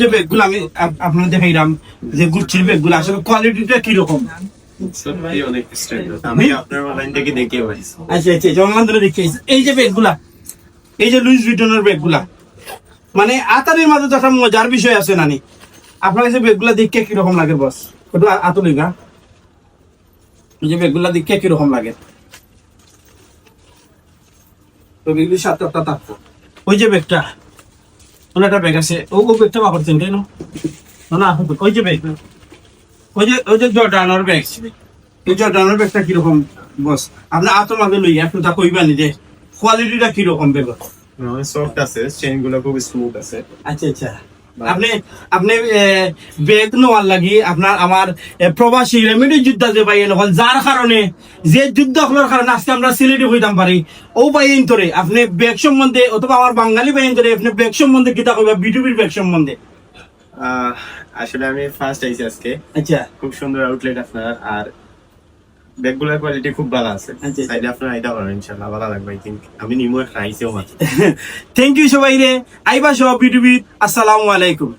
যে ব্যাগগুলো আমি আপনাদের দেখাইলাম যে গুচ্ছির ব্যাগগুলো আসলে কোয়ালিটিটা কি রকম? অনেক স্ট্যান্ডার্ড। আমি আপনার অনলাইন থেকে দেখে পাইছি। আচ্ছা আচ্ছা জঙ্গলান ধরে দেখিয়েছি। এই যে ব্যাগগুলা, এই যে লুইস ভিটনের ব্যাগগুলা, মানে আতারের মাঝে তো একটা মজার বিষয় আছে নানি। আপনার কাছে ব্যাগগুলা দেখে কিরকম লাগে বস? একটু আতুলি গা, এই যে ব্যাগগুলা দেখে কিরকম লাগে? তো ব্যাগগুলির সাথে একটা থাকতো ওই যে ব্যাগটা, একটা ব্যাগ আছে, ও ব্যাগটা বা করছেন তাই না? না ওই যে ব্যাগ, ওই যে জর্ডানোর ব্যাগ, এই জর্ডানোর ব্যাগটা কিরকম বস? আপনি আতো মাঝে লইয়া একটু তা কইবানি যে কোয়ালিটিটা কিরকম ব্যাগ? সফট আছে, চেইন গুলো খুব স্মুথ আছে। আচ্ছা আচ্ছা। আপনি আপনি ব্যাগ নেওয়ার লাগি আপনার আমার প্রবাসী রেমিডি যোদ্ধা যে ভাই এখন যার কারণে যে যুদ্ধ হওয়ার কারণে আজকে আমরা সিলেটি হইতাম পারি, ও বাইন ধরে আপনি ব্যাগ সম্বন্ধে অথবা আমার বাঙালি বাইন ধরে আপনি ব্যাগ সম্বন্ধে কিতা কইবা বিটুবির ব্যাগ সম্বন্ধে? আসলে আমি ফার্স্ট আইছি আজকে। আচ্ছা খুব সুন্দর আউটলেট আপনার, আর ব্যাগগুলোর কোয়ালিটি খুব ভালো আছে। আচ্ছা। সাইডে আপনার আইটা পারেন, ইনশাআল্লাহ ভালো লাগবে। আই থিংক আমি নিমো একটা আইসিও মাত্র। থ্যাংক ইউ সবাই রে, আইবা সব বিটুবির। আসসালামু আলাইকুম।